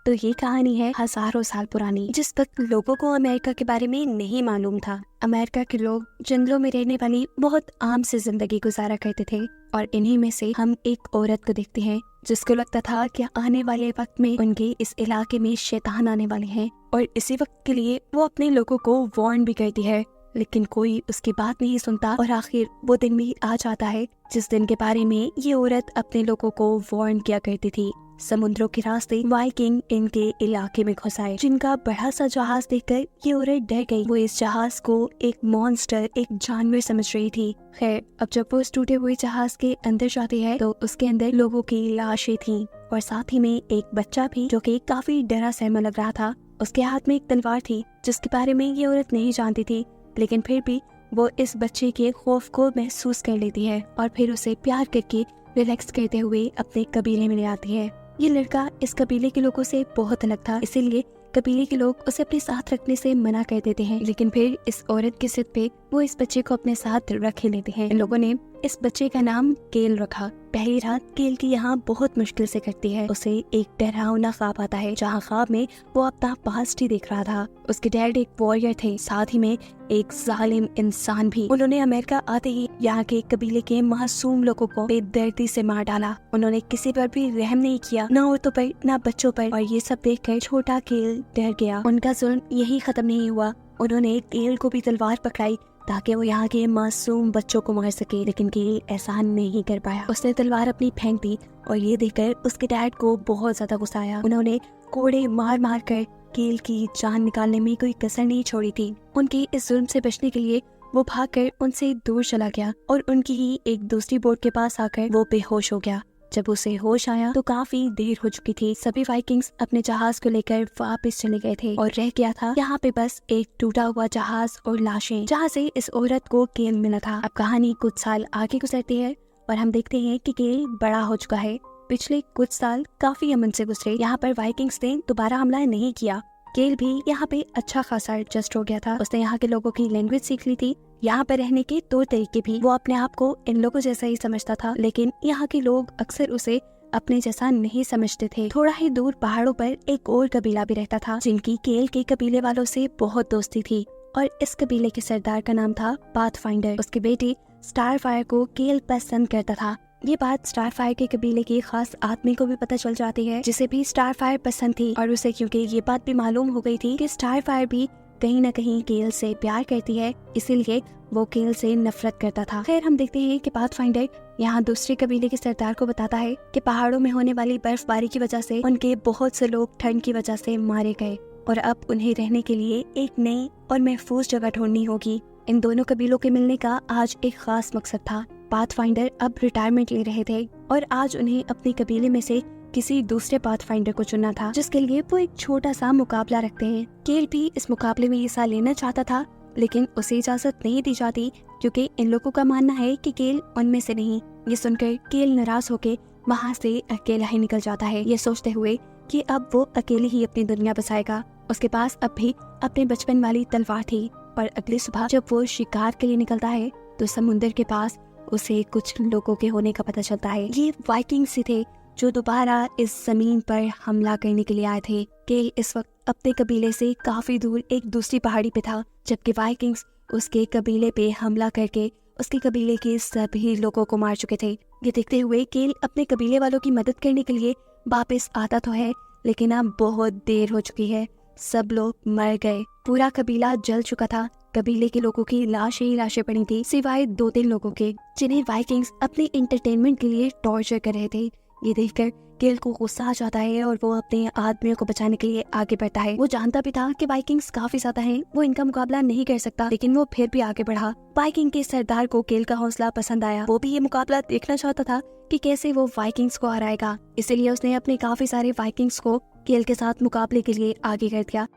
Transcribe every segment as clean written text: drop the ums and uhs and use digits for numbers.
तो ये कहानी है हजारों साल पुरानी, जिस वक्त लोगों को अमेरिका के बारे में नहीं मालूम था। अमेरिका के लोग जंगलों में रहने वाली बहुत आम से जिंदगी गुजारा करते थे और इन्हीं में से हम एक औरत को देखते हैं जिसको लगता था कि आने वाले वक्त में उनके इस इलाके में शैतान आने वाले हैं और इसी वक्त के लिए वो अपने लोगों को वार्न भी करती है, लेकिन कोई उसकी बात नहीं सुनता और आखिर वो दिन भी आ जाता है जिस दिन के बारे में ये औरत अपने लोगों को वार्न किया करती थी। समुद्रों के रास्ते वाइकिंग इनके इलाके में घुस आए, जिनका बड़ा सा जहाज देखकर ये औरत डर गई। वो इस जहाज को एक मॉन्स्टर, एक जानवर समझ रही थी। खैर, अब जब वो इस टूटे हुए जहाज के अंदर जाती है तो उसके अंदर लोगों की लाशें थी और साथ ही में एक बच्चा भी जो कि काफी डरा सहमा लग रहा था। उसके हाथ में एक तलवार थी जिसके बारे में ये औरत नहीं जानती थी, लेकिन फिर भी वो इस बच्चे के खौफ को महसूस कर लेती है और फिर उसे प्यार करके रिलैक्स करते हुए अपने कबीले में ले आती है। ये लड़का इस कबीले के लोगों से बहुत अलग था, इसीलिए कबीले के लोग उसे अपने साथ रखने से मना कर देते हैं, लेकिन फिर इस औरत की जिद पे वो इस बच्चे को अपने साथ रख ही लेते हैं। इन लोगों ने इस बच्चे का नाम केल रखा। पहली रात केल की यहाँ बहुत मुश्किल से कटती है। उसे एक डरावना ख्वाब आता है जहाँ ख्वाब में वो अपना पास्ट ही देख रहा था। उसके डैड एक वॉरियर थे, साथ ही में एक जालिम इंसान भी। उन्होंने अमेरिका आते ही यहाँ के कबीले के मासूम लोगों को बेदर्दी से मार डाला। उन्होंने किसी पर भी रहम नहीं किया, न औरतों पर न बच्चों पर। और ये सब देखकर छोटा केल डर गया। उनका जुल्म यही खत्म नहीं हुआ, उन्होंने केल को भी तलवार पकड़ाई ताकि वो यहाँ के मासूम बच्चों को मार सके, लेकिन केल ऐसा नहीं कर पाया। उसने तलवार अपनी फेंक दी और ये देखकर उसके डैड को बहुत ज्यादा गुस्सा आया। उन्होंने कोड़े मार मार कर केल की जान निकालने में कोई कसर नहीं छोड़ी थी। उनके इस जुल्म से बचने के लिए वो भागकर उनसे दूर चला गया और उनकी ही एक दूसरी बोट के पास आकर वो बेहोश हो गया। जब उसे होश आया तो काफी देर हो चुकी थी। सभी वाइकिंग्स अपने जहाज को लेकर वापस चले गए थे और रह गया था यहाँ पे बस एक टूटा हुआ जहाज और लाशें, जहाँ से इस औरत को केल मिला था। अब कहानी कुछ साल आगे गुजरती है और हम देखते हैं कि केल बड़ा हो चुका है। पिछले कुछ साल काफी अमन से गुजरे। यहाँ पर वाइकिंग्स ने दोबारा हमला नहीं किया। केल भी यहाँ पे अच्छा खासा एडजस्ट हो गया था। उसने यहाँ के लोगों की लैंग्वेज सीख ली थी, यहाँ पर रहने के तौर तरीके भी। वो अपने आप को इन लोगों जैसा ही समझता था, लेकिन यहाँ के लोग अक्सर उसे अपने जैसा नहीं समझते थे। थोड़ा ही दूर पहाड़ों पर एक और कबीला भी रहता था जिनकी केल के कबीले वालों से बहुत दोस्ती थी और इस कबीले के सरदार का नाम था पाथफाइंडर। उसके बेटे स्टारफायर को केल पसंद करता था। ये बात स्टारफायर के कबीले के खास आदमी को भी पता चल जाती है, जिसे भी स्टारफायर पसंद थी। और उसे क्योंकि ये बात भी मालूम हो गई थी कि स्टारफायर भी कहीं न कहीं केल से प्यार करती है, इसीलिए वो केल से नफरत करता था। खैर, हम देखते हैं कि पाथफाइंडर यहाँ दूसरे कबीले के सरदार को बताता है कि पहाड़ों में होने वाली बर्फबारी की वजह से उनके बहुत से लोग ठंड की वजह से मारे गए और अब उन्हें रहने के लिए एक नई और महफूज जगह ढूंढनी होगी। इन दोनों कबीलों के मिलने का आज एक खास मकसद था। पाथफाइंडर अब रिटायरमेंट ले रहे थे और आज उन्हें अपने कबीले में से किसी दूसरे पाथफाइंडर को चुनना था, जिसके लिए वो एक छोटा सा मुकाबला रखते हैं। केल भी इस मुकाबले में हिस्सा लेना चाहता था, लेकिन उसे इजाजत नहीं दी जाती क्योंकि इन लोगों का मानना है कि केल उनमें से नहीं। ये सुनकर केल नाराज होके वहाँ से अकेला ही निकल जाता है, ये सोचते हुए कि अब वो अकेले ही अपनी दुनिया बसाएगा। उसके पास अब भी अपने बचपन वाली तलवार थी। पर अगली सुबह जब वो शिकार के लिए निकलता है तो समुद्र के पास उसे कुछ लोगों के होने का पता चलता है। ये वाइकिंग्स ही थे जो दोबारा इस जमीन पर हमला करने के लिए आए थे। केल इस वक्त अपने कबीले से काफी दूर एक दूसरी पहाड़ी पे था, जबकि वाइकिंग्स उसके कबीले पे हमला करके उसके कबीले के सभी लोगों को मार चुके थे। ये देखते हुए केल अपने कबीले वालों की मदद करने के लिए वापस आता तो है, लेकिन अब बहुत देर हो चुकी है। सब लोग मर गए, पूरा कबीला जल चुका था। कबीले के लोगों की लाशें ही लाशें पड़ी थी, सिवाय 2-3 लोगों के, जिन्हें वाइकिंग्स अपने एंटरटेनमेंट के लिए टॉर्चर कर रहे थे। ये देखकर केल को गुस्सा आ जाता है और वो अपने आदमियों को बचाने के लिए आगे बढ़ता है। वो जानता भी था कि वाइकिंग्स काफी ज्यादा हैं, वो इनका मुकाबला नहीं कर सकता, लेकिन वो फिर भी आगे बढ़ा। वाइकिंग के सरदार को केल का हौसला पसंद आया। वो भी ये मुकाबला देखना चाहता था कि कैसे वो वाइकिंग्स को हराएगा, इसीलिए उसने अपने काफी सारे वाइकिंग्स को केल के साथ मुकाबले के लिए आगे कर दिया।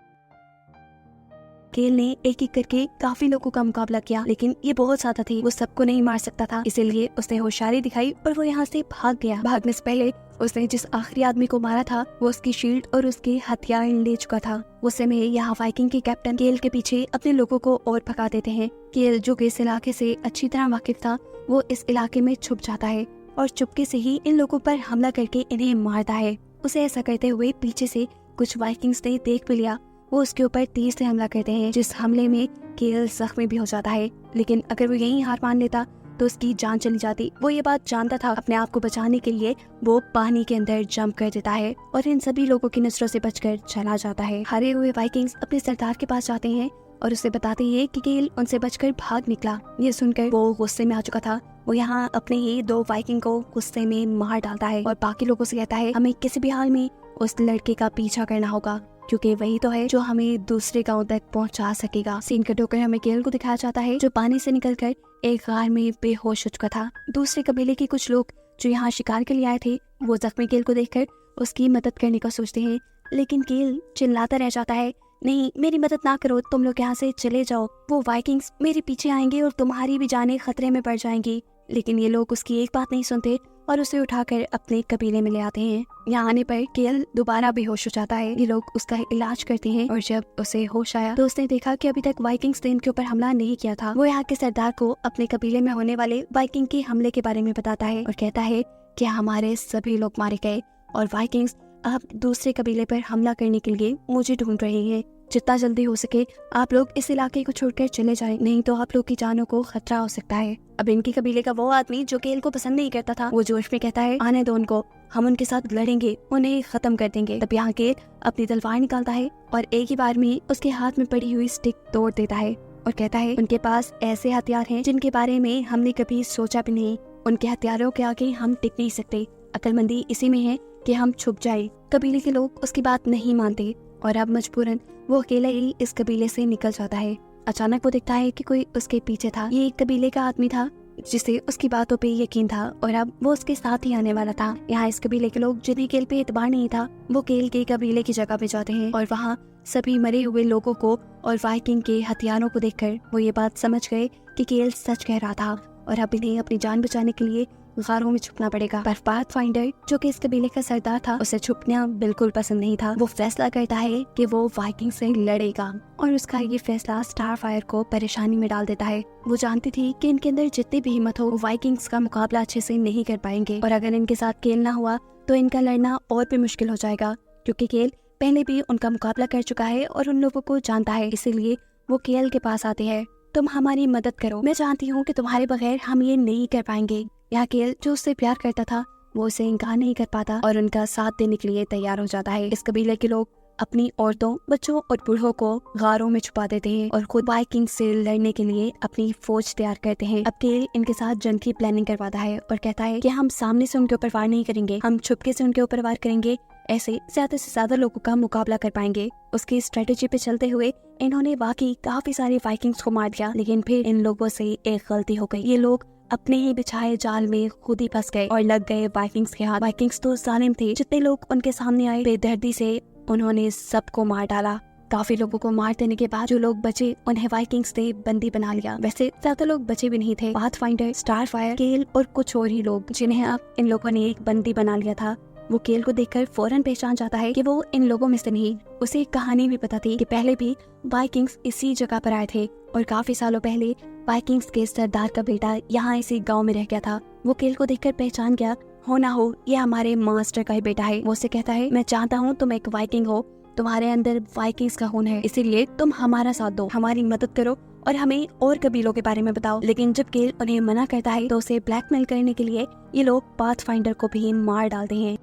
केल ने एक एक करके काफी लोगों का मुकाबला किया, लेकिन ये बहुत ज्यादा थे, वो सबको नहीं मार सकता था, इसीलिए उसने होशियारी दिखाई और वो यहाँ से भाग गया। भागने से पहले उसने जिस आखिरी आदमी को मारा था वो उसकी शील्ड और उसके हथियार ले चुका था। उस समय यहाँ वाइकिंग के कैप्टन केल के पीछे अपने लोगों को और भगा देते हैं। केल जो कि इस इलाके से अच्छी तरह वाकिफ था, वो इस इलाके में छुप जाता है और चुपके से ही इन लोगों पर हमला करके इन्हें मारता है। उसे ऐसा करते हुए पीछे से कुछ वाइकिंग्स ने देख भी लिया, वो उसके ऊपर तीर से हमला करते हैं, जिस हमले में केल जख्मी भी हो जाता है। लेकिन अगर वो यहीं हार मान लेता तो उसकी जान चली जाती। वो ये बात जानता था। अपने आप को बचाने के लिए वो पानी के अंदर जंप कर देता है और इन सभी लोगों की नजरों से बचकर चला जाता है। हारे हुए वाइकिंग्स अपने सरदार के पास जाते हैं और उसे बताते हैं कि केल उनसे बचकर भाग निकला। ये सुनकर वो गुस्से में आ चुका था। वो यहाँ अपने ही 2 वाइकिंग को गुस्से में मार डालता है और बाकी लोगों से कहता है हमें किसी भी हाल में उस लड़के का पीछा करना होगा, क्योंकि वही तो है जो हमें दूसरे गांव तक पहुंचा सकेगा। सीन कट होकर हमें केल को दिखाया जाता है जो पानी से निकलकर एक गार में बेहोश हो चुका था। दूसरे कबीले के कुछ लोग जो यहाँ शिकार के लिए आए थे, वो जख्मी केल को देखकर उसकी मदद करने का सोचते हैं, लेकिन केल चिल्लाता रह जाता है, नहीं मेरी मदद ना करो, तुम लोग यहाँ से चले जाओ, वो वाइकिंग्स मेरे पीछे आएंगे और तुम्हारी भी जानें खतरे में पड़ जाएंगी। लेकिन ये लोग उसकी एक बात नहीं सुनते और उसे उठाकर अपने कबीले में ले आते हैं। यहाँ आने पर केल दोबारा बेहोश हो जाता है। ये लोग उसका इलाज करते हैं और जब उसे होश आया तो उसने देखा कि अभी तक वाइकिंग्स ने इनके ऊपर हमला नहीं किया था। वो यहाँ के सरदार को अपने कबीले में होने वाले वाइकिंग के हमले के बारे में बताता है और कहता है कि हमारे सभी लोग मारे गए और वाइकिंग्स अब दूसरे कबीले पर हमला करने के लिए मुझे ढूंढ रहे हैं। जितना जल्दी हो सके आप लोग इस इलाके को छोड़कर चले जाएं, नहीं तो आप लोग की जानों को खतरा हो सकता है। अब इनकी कबीले का वो आदमी जो केल को पसंद नहीं करता था, वो जोश में कहता है आने दो उनको, हम उनके साथ लड़ेंगे, उन्हें खत्म कर देंगे। तब यहाँ केल अपनी तलवार निकालता है और एक ही बार में उसके हाथ में पड़ी हुई स्टिक तोड़ देता है और कहता है उनके पास ऐसे हथियार हैं जिनके बारे में हमने कभी सोचा भी नहीं। उनके हथियारों के आगे हम टिक नहीं सकते। अक्लमंदी इसी में है कि हम छुप जाए। कबीले के लोग उसकी बात नहीं मानते और अब मजबूरन वो अकेला ही इस कबीले से निकल जाता है। अचानक वो देखता है कि कोई उसके पीछे था। ये एक कबीले का आदमी था जिसे उसकी बातों पे यकीन था और अब वो उसके साथ ही आने वाला था। यहाँ इस कबीले के लोग जिन्हें केल पे एतबार नहीं था, वो केल के कबीले की जगह पे जाते हैं और वहाँ सभी मरे हुए लोगों को और वाइकिंग के हथियारों को देखकर वो ये बात समझ गए कि केल सच कह रहा था और अब इन्हें अपनी जान बचाने के लिए गारों में छुपना पड़ेगा। पर पाथफाइंडर जो कि इस कबीले का सरदार था, उसे छुपना बिल्कुल पसंद नहीं था। वो फैसला करता है कि वो वाइकिंग से लड़ेगा और उसका ये फैसला स्टारफायर को परेशानी में डाल देता है। वो जानती थी कि इनके अंदर जितनी भी हिम्मत हो, वाइकिंग्स का मुकाबला अच्छे से नहीं कर पाएंगे और अगर इनके साथ केल ना हुआ तो इनका लड़ना और भी मुश्किल हो जाएगा, क्योंकि केल पहले भी उनका मुकाबला कर चुका है और उन लोगों को जानता है। इसीलिए वो केल के पास आते हैं, तुम हमारी मदद करो, मैं जानती हूँ कि तुम्हारे बगैर हम ये नहीं कर पाएंगे। यहाँ केल जो उससे प्यार करता था वो उसे इनकार नहीं कर पाता और उनका साथ देने के लिए तैयार हो जाता है। इस कबीले के लोग अपनी औरतों, बच्चों और बूढ़ों को गारों में छुपा देते हैं और खुद वाइकिंग से लड़ने के लिए अपनी फौज तैयार करते हैं। अब केल इनके साथ जंग की प्लानिंग करवाता है और कहता है कि हम सामने से उनके ऊपर वार नहीं करेंगे, हम छुपके से उनके ऊपर वार करेंगे, ऐसे ज्यादा से ज्यादा लोगों का मुकाबला कर पाएंगे। उसकी स्ट्रेटेजी पे चलते हुए इन्होंने वाकई काफी सारे वाइकिंग्स को मार दिया, लेकिन फिर इन लोगों से एक गलती हो गई। ये लोग अपने ही बिछाए जाल में खुद ही फंस गए और लग गए वाइकिंग्स के हाथ। वाइकिंग्स तो जालिम थे, जितने लोग उनके सामने आए बेदर्दी से उन्होंने सबको मार डाला। काफी लोगों को मार देने के बाद जो लोग बचे उन्हें वाइकिंग्स ने बंदी बना लिया। वैसे ज्यादा लोग बचे भी नहीं थे। पाथफाइंडर, स्टारफायर, केल और कुछ और ही लोग, जिन्हें अब इन लोगों ने एक बंदी बना लिया था। वो केल को देखकर फौरन पहचान जाता है कि वो इन लोगों में से नहीं। उसे एक कहानी भी पता थी कि पहले भी वाइकिंग्स इसी जगह पर आए थे और काफी सालों पहले वाइकिंग्स के सरदार का बेटा यहाँ इसी गांव में रह गया था। वो केल को देखकर पहचान गया, हो ना हो ये हमारे मास्टर का ही बेटा है। वो उसे कहता है मैं चाहता हूँ तुम एक वाइकिंग हो, तुम्हारे अंदर वाइकिंग्स का खून है, इसीलिए तुम हमारा साथ दो, हमारी मदद करो और हमें और कबीलों के बारे में बताओ। लेकिन जब केल उन्हें मना करता है तो उसे ब्लैकमेल करने के लिए ये लोग पाथफाइंडर को भी मार डालते हैं।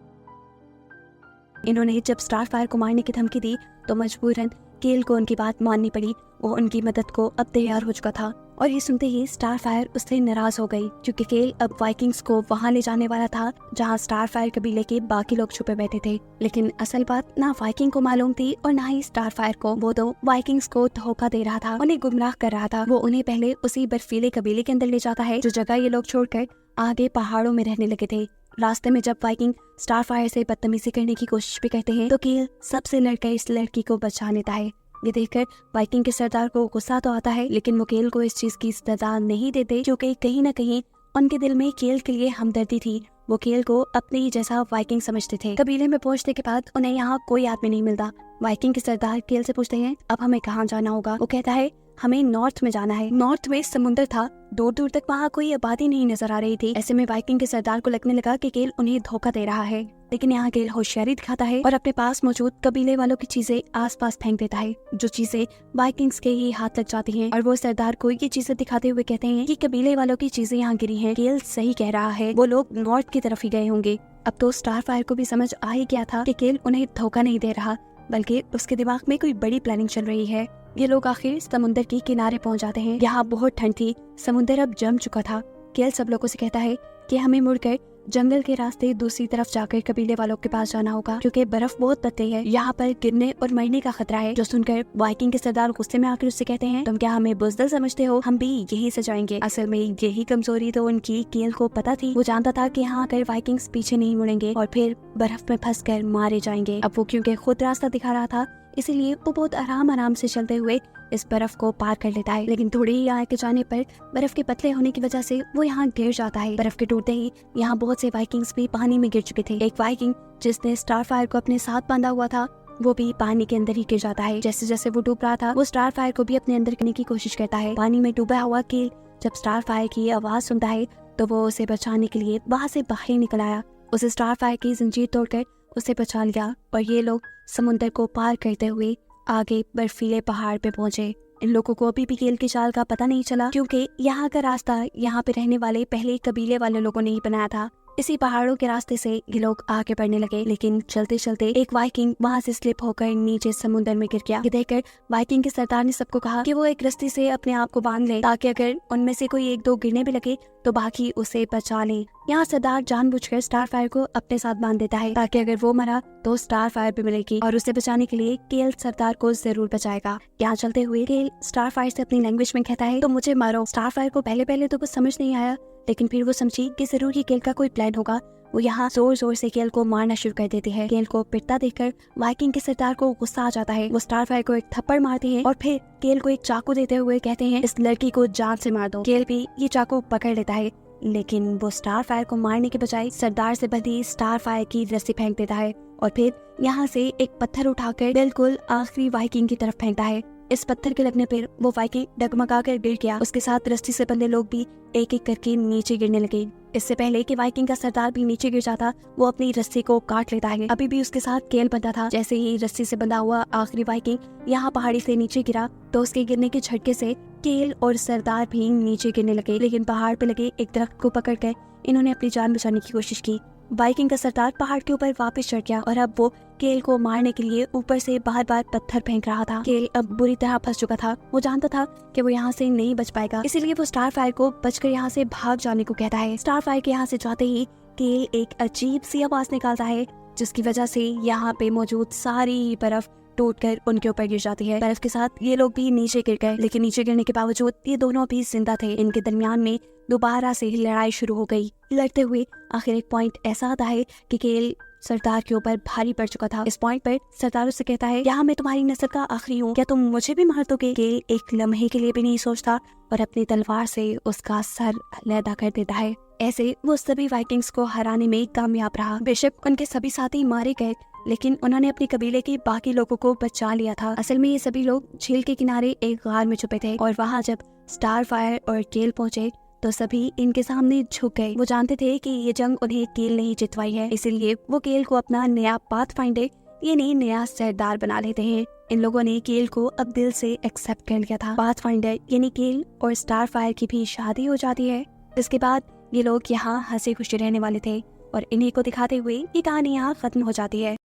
इन्होंने जब स्टारफायर को मारने की धमकी दी तो मजबूरन केल को उनकी बात माननी पड़ी। वो उनकी मदद को अब तैयार हो चुका था और ये सुनते ही स्टारफायर उससे नाराज हो गई, क्योंकि केल अब वाइकिंग्स को वहां ले जाने वाला था जहां स्टारफायर कबीले के बाकी लोग छुपे बैठे थे। लेकिन असल बात ना वाइकिंग को मालूम थी और ना ही स्टारफायर को। वो तो वाइकिंग्स को धोखा दे रहा था, उन्हें गुमराह कर रहा था। वो उन्हें पहले उसी बर्फीले कबीले के अंदर ले जाता है जो जगह ये लोग छोड़कर आगे पहाड़ों में रहने लगे थे। रास्ते में जब वाइकिंग स्टारफायर से बदतमीजी करने की कोशिश भी करते हैं तो केल सबसे लड़कर इस लड़की को बचा लेता है। ये देखकर वाइकिंग के सरदार को गुस्सा तो आता है, लेकिन वो केल को इस चीज की सजा नहीं देते, क्योंकि कहीं ना कहीं उनके दिल में केल के लिए हमदर्दी थी। वो केल को अपने ही जैसा वाइकिंग समझते थे। कबीले में पहुंचने के बाद उन्हें यहाँ कोई आदमी नहीं मिलता। वाइकिंग के सरदार केल से पूछते हैं अब हमें कहाँ जाना होगा। वो कहता है हमें नॉर्थ में जाना है। नॉर्थ में समुद्र था, दूर दूर तक वहाँ कोई आबादी नहीं नजर आ रही थी। ऐसे में वाइकिंग के सरदार को लगने लगा कि केल उन्हें धोखा दे रहा है। लेकिन यहाँ केल होशियारी दिखाता है और अपने पास मौजूद कबीले वालों की चीजें आसपास फेंक देता है, जो चीजें वाइकिंग्स के ही हाथ लग जाती हैं। और वो सरदार को ये चीजें दिखाते हुए कहते हैं कि कबीले वालों की चीजें यहाँ गिरी हैं। केल सही कह रहा है, वो लोग नॉर्थ की तरफ ही गए होंगे। अब तो स्टारफायर को भी समझ आ ही गया था कि केल उन्हें धोखा नहीं दे रहा, बल्कि उसके दिमाग में कोई बड़ी प्लानिंग चल रही है। ये लोग आखिर समुद्र की किनारे पहुंच जाते हैं। यहाँ बहुत ठंड थी, समुद्र अब जम चुका था। केल सब लोगों से कहता है कि हमें मुड़कर जंगल के रास्ते दूसरी तरफ जाकर कबीले वालों के पास जाना होगा, क्योंकि बर्फ बहुत पतली है, यहाँ पर गिरने और मरने का खतरा है। जो सुनकर वाइकिंग के सरदार गुस्से में आकर उससे कहते हैं, तुम क्या हमें बुज़दिल समझते हो? हम भी यही से जाएंगे। असल में यही कमजोरी तो उनकी केल को पता थी। वो जानता था कि यहाँ आकर वाइकिंग्स पीछे नहीं मुड़ेंगे और फिर बर्फ में फंस कर मारे जाएंगे। अब वो क्योंकि खुद रास्ता दिखा रहा था, इसीलिए वो बहुत आराम से चलते हुए इस बर्फ को पार कर लेता है। लेकिन थोड़ी ही आगे जाने पर बर्फ के पतले होने की वजह से वो यहाँ गिर जाता है। बर्फ के टूटते ही यहाँ बहुत से वाइकिंग्स भी पानी में गिर चुके थे। एक वाइकिंग जिसने स्टारफायर को अपने साथ बांधा हुआ था, वो भी पानी के अंदर ही गिर जाता है। जैसे जैसे वो डूब रहा था, वो स्टारफायर को भी अपने अंदर करने की कोशिश करता है। पानी में डूबा हुआ केल जब स्टारफायर की आवाज सुनता है तो वो उसे बचाने के लिए वहाँ से बाहर निकल आया। उसे स्टारफायर की जंजीर तोड़कर उसे बचा लिया और ये लोग समुद्र को पार करते हुए आगे बर्फीले पहाड़ पे पहुंचे। इन लोगों को अभी भी केल की चाल का पता नहीं चला, क्योंकि यहाँ का रास्ता यहाँ पे रहने वाले पहले कबीले वाले लोगों ने ही बनाया था। इसी पहाड़ों के रास्ते से ये लोग आगे बढ़ने लगे, लेकिन चलते चलते एक वाइकिंग वहाँ से स्लिप होकर नीचे समुद्र में गिर गया। ये देखकर वाइकिंग के सरदार ने सबको कहा कि वो एक रस्सी से अपने आप को बांध ले, ताकि अगर उनमें से कोई एक दो गिरने भी लगे तो बाकी उसे बचा ले। यहाँ सरदार जानबूझकर स्टारफायर को अपने साथ बांध देता है, ताकि अगर वो मरा तो स्टारफायर भी मिलेगी और उसे बचाने के लिए केल सरदार को जरूर बचाएगा। यहाँ चलते हुए केल स्टारफायर से अपनी लैंग्वेज में कहता है, तो मुझे मारो। स्टारफायर को पहले तो कुछ समझ नहीं आया, लेकिन फिर वो समझी कि जरूर ही केल का कोई प्लान होगा। वो यहाँ जोर जोर से केल को मारना शुरू कर देती है। केल को पिटता देखकर वाइकिंग के सरदार को गुस्सा आ जाता है। वो स्टारफायर को एक थप्पड़ मारते हैं और फिर केल को एक चाकू देते हुए कहते हैं, इस लड़की को जान से मार दो। केल भी ये चाकू पकड़ लेता है, लेकिन वो स्टारफायर को मारने के बजाय सरदार से बंधी स्टारफायर की रस्सी फेंक देता है और फिर यहाँ से एक पत्थर उठाकर बिल्कुल आखिरी वाइकिंग की तरफ फेंकता है। इस पत्थर के लगने पर वो वाइकिंग डगमगा कर गिर गया। उसके साथ रस्सी से बंधे लोग भी एक एक करके नीचे गिरने लगे। इससे पहले कि वाइकिंग का सरदार भी नीचे गिर जाता, वो अपनी रस्सी को काट लेता है। अभी भी उसके साथ केल बंधा था। जैसे ही रस्सी से बंधा हुआ आखिरी वाइकिंग यहाँ पहाड़ी से नीचे गिरा, तो उसके गिरने के झटके से केल और सरदार भी नीचे गिरने लगे। लेकिन पहाड़ पे लगे एक दरख्त को पकड़कर इन्होंने अपनी जान बचाने की कोशिश की। वाइकिंग का सरदार पहाड़ के ऊपर वापस चढ़ गया और अब वो केल को मारने के लिए ऊपर से बार बार पत्थर फेंक रहा था। केल अब बुरी तरह फंस चुका था। वो जानता था कि वो यहाँ से नहीं बच पाएगा, इसीलिए वो स्टारफायर को बचकर यहाँ से भाग जाने को कहता है। स्टारफायर के यहाँ से जाते ही केल एक अजीब सी आवाज निकालता है, जिसकी वजह से यहाँ पे मौजूद सारी बर्फ टूटकर उनके ऊपर गिर जाती है। बर्फ के साथ ये लोग भी नीचे गिर गए, लेकिन नीचे गिरने के बावजूद ये दोनों भी जिंदा थे। इनके दरमियान में दोबारा से लड़ाई शुरू हो गई। लड़ते हुए आखिर एक पॉइंट ऐसा आता है कि केल सरदार के ऊपर भारी पड़ चुका था। इस पॉइंट पर सरदार उससे कहता है, यहाँ मैं तुम्हारी नस्ल का आखिरी हूँ, क्या तुम मुझे भी मार दोगे? केल एक लम्हे के लिए भी नहीं सोचता और अपनी तलवार से उसका सर अलहदा कर देता है। ऐसे वो सभी वाइकिंग्स को हराने में कामयाब रहा। बेशक उनके सभी साथी मारे गए, लेकिन उन्होंने अपने कबीले के बाकी लोगों को बचा लिया था। असल में ये सभी लोग झील के किनारे एक गार में छुपे थे और वहाँ जब स्टारफायर और केल पहुंचे तो सभी इनके सामने झुक गए। वो जानते थे कि ये जंग उन्हें केल ने जितवाई है, इसीलिए वो केल को अपना नया पाथफाइंडर यानी नया सरदार बना लेते हैं। इन लोगों ने केल को अब दिल से एक्सेप्ट कर लिया था। पाथफाइंडर यानी केल और स्टारफायर की भी शादी हो जाती है। इसके बाद ये लोग यहाँ हंसी खुशी रहने वाले थे और इन्हीं को दिखाते हुए ये कहानी यहाँ खत्म हो जाती है।